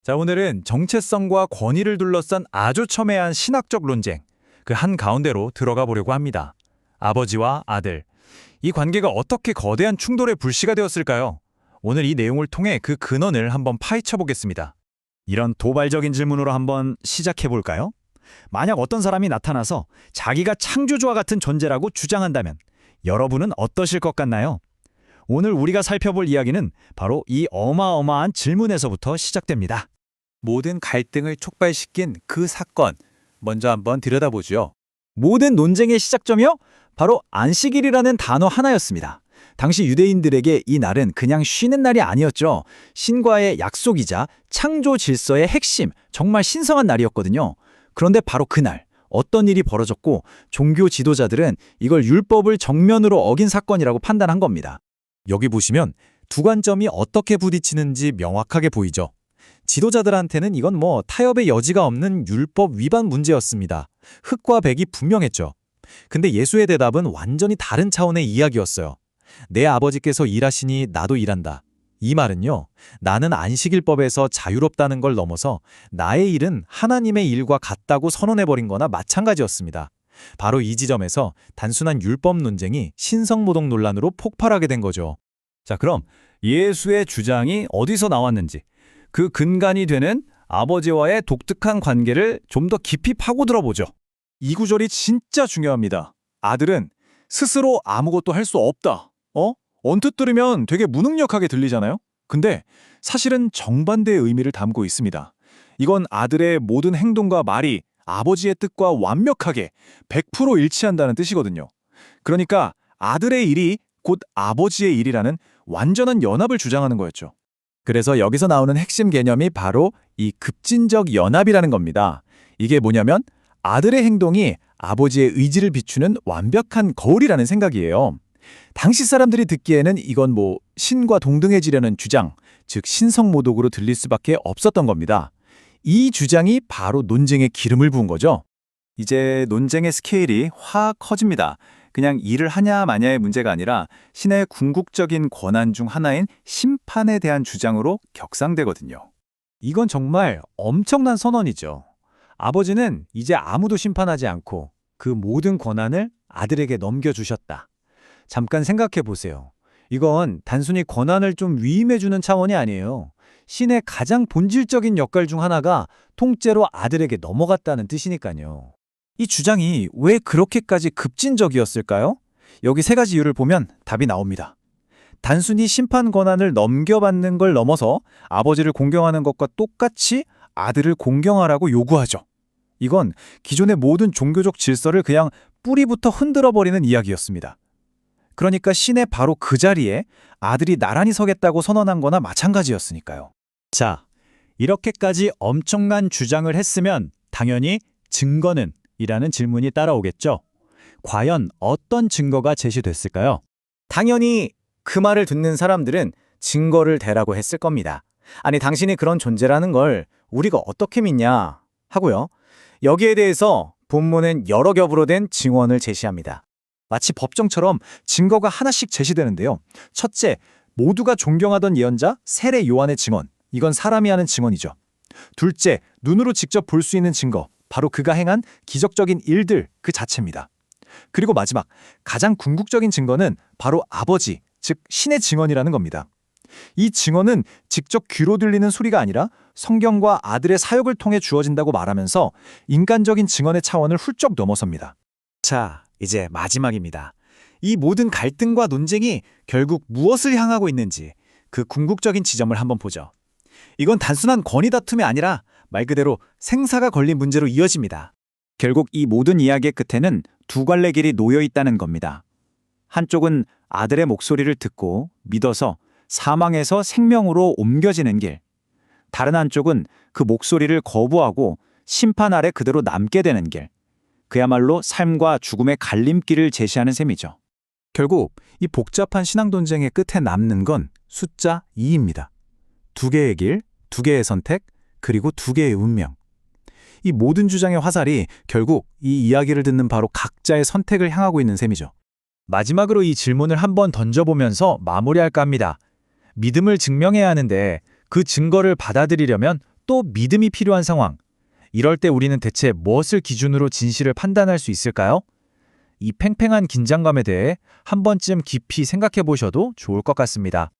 자, 오늘은 정체성과 권위를 둘러싼 아주 첨예한 신학적 논쟁, 그 한가운데로 들어가 보려고 합니다. 아버지와 아들. 이 관계가 어떻게 거대한 충돌의 불씨가 되었을까요? 오늘 이 내용을 통해 그 근원을 한번 파헤쳐 보겠습니다. 이런 도발적인 질문으로 한번 시작해 볼까요? 만약 어떤 사람이 나타나서 자기가 창조주와 같은 존재라고 주장한다면 여러분은 어떠실 것 같나요? 오늘 우리가 살펴볼 이야기는 바로 이 어마어마한 질문에서부터 시작됩니다. 모든 갈등을 촉발시킨 그 사건, 먼저 한번 들여다보죠. 모든 논쟁의 시작점이요? 바로 안식일이라는 단어 하나였습니다. 당시 유대인들에게 이 날은 그냥 쉬는 날이 아니었죠. 신과의 약속이자 창조 질서의 핵심, 정말 신성한 날이었거든요. 그런데 바로 그날 어떤 일이 벌어졌고 종교 지도자들은 이걸 율법을 정면으로 어긴 사건이라고 판단한 겁니다. 여기 보시면 두 관점이 어떻게 부딪히는지 명확하게 보이죠. 지도자들한테는 이건 타협의 여지가 없는 율법 위반 문제였습니다. 흑과 백이 분명했죠. 근데 예수의 대답은 완전히 다른 차원의 이야기였어요. 내 아버지께서 일하시니 나도 일한다. 이 말은요, 나는 안식일법에서 자유롭다는 걸 넘어서 나의 일은 하나님의 일과 같다고 선언해버린 거나 마찬가지였습니다. 바로 이 지점에서 단순한 율법 논쟁이 신성모독 논란으로 폭발하게 된 거죠. 자, 그럼 예수의 주장이 어디서 나왔는지, 그 근간이 되는 아버지와의 독특한 관계를 좀 더 깊이 파고들어보죠. 이 구절이 진짜 중요합니다. 아들은 스스로 아무것도 할 수 없다. 언뜻 들으면 되게 무능력하게 들리잖아요? 근데 사실은 정반대의 의미를 담고 있습니다. 이건 아들의 모든 행동과 말이 아버지의 뜻과 완벽하게 100% 일치한다는 뜻이거든요. 그러니까 아들의 일이 곧 아버지의 일이라는 완전한 연합을 주장하는 거였죠. 그래서 여기서 나오는 핵심 개념이 바로 이 급진적 연합이라는 겁니다. 이게 뭐냐면 아들의 행동이 아버지의 의지를 비추는 완벽한 거울이라는 생각이에요. 당시 사람들이 듣기에는 이건 신과 동등해지려는 주장, 즉 신성모독으로 들릴 수밖에 없었던 겁니다. 이 주장이 바로 논쟁에 기름을 부은 거죠. 이제 논쟁의 스케일이 확 커집니다. 그냥 일을 하냐 마냐의 문제가 아니라 신의 궁극적인 권한 중 하나인 심판에 대한 주장으로 격상되거든요. 이건 정말 엄청난 선언이죠. 아버지는 이제 아무도 심판하지 않고 그 모든 권한을 아들에게 넘겨주셨다. 잠깐 생각해 보세요. 이건 단순히 권한을 좀 위임해주는 차원이 아니에요. 신의 가장 본질적인 역할 중 하나가 통째로 아들에게 넘어갔다는 뜻이니까요. 이 주장이 왜 그렇게까지 급진적이었을까요? 여기 세 가지 이유를 보면 답이 나옵니다. 단순히 심판 권한을 넘겨받는 걸 넘어서 아버지를 공경하는 것과 똑같이 아들을 공경하라고 요구하죠. 이건 기존의 모든 종교적 질서를 그냥 뿌리부터 흔들어버리는 이야기였습니다. 그러니까 신의 바로 그 자리에 아들이 나란히 서겠다고 선언한 거나 마찬가지였으니까요. 자, 이렇게까지 엄청난 주장을 했으면 당연히 증거는? 이라는 질문이 따라오겠죠. 과연 어떤 증거가 제시됐을까요? 당연히 그 말을 듣는 사람들은 증거를 대라고 했을 겁니다. 아니, 당신이 그런 존재라는 걸 우리가 어떻게 믿냐 하고요. 여기에 대해서 본문은 여러 겹으로 된 증언을 제시합니다. 마치 법정처럼 증거가 하나씩 제시되는데요. 첫째, 모두가 존경하던 예언자 세례 요한의 증언. 이건 사람이 하는 증언이죠. 둘째, 눈으로 직접 볼 수 있는 증거. 바로 그가 행한 기적적인 일들 그 자체입니다. 그리고 마지막, 가장 궁극적인 증거는 바로 아버지, 즉 신의 증언이라는 겁니다. 이 증언은 직접 귀로 들리는 소리가 아니라 성경과 아들의 사역을 통해 주어진다고 말하면서 인간적인 증언의 차원을 훌쩍 넘어섭니다. 자, 이제 마지막입니다. 이 모든 갈등과 논쟁이 결국 무엇을 향하고 있는지 그 궁극적인 지점을 한번 보죠. 이건 단순한 권위 다툼이 아니라 말 그대로 생사가 걸린 문제로 이어집니다. 결국 이 모든 이야기의 끝에는 두 갈래 길이 놓여 있다는 겁니다. 한쪽은 아들의 목소리를 듣고 믿어서 사망에서 생명으로 옮겨지는 길. 다른 한쪽은 그 목소리를 거부하고 심판 아래 그대로 남게 되는 길. 그야말로 삶과 죽음의 갈림길을 제시하는 셈이죠. 결국 이 복잡한 신앙 논쟁의 끝에 남는 건 숫자 2입니다. 두 개의 길, 두 개의 선택, 그리고 두 개의 운명. 이 모든 주장의 화살이 결국 이 이야기를 듣는 바로 각자의 선택을 향하고 있는 셈이죠. 마지막으로 이 질문을 한번 던져보면서 마무리할까 합니다. 믿음을 증명해야 하는데 그 증거를 받아들이려면 또 믿음이 필요한 상황. 이럴 때 우리는 대체 무엇을 기준으로 진실을 판단할 수 있을까요? 이 팽팽한 긴장감에 대해 한 번쯤 깊이 생각해 보셔도 좋을 것 같습니다.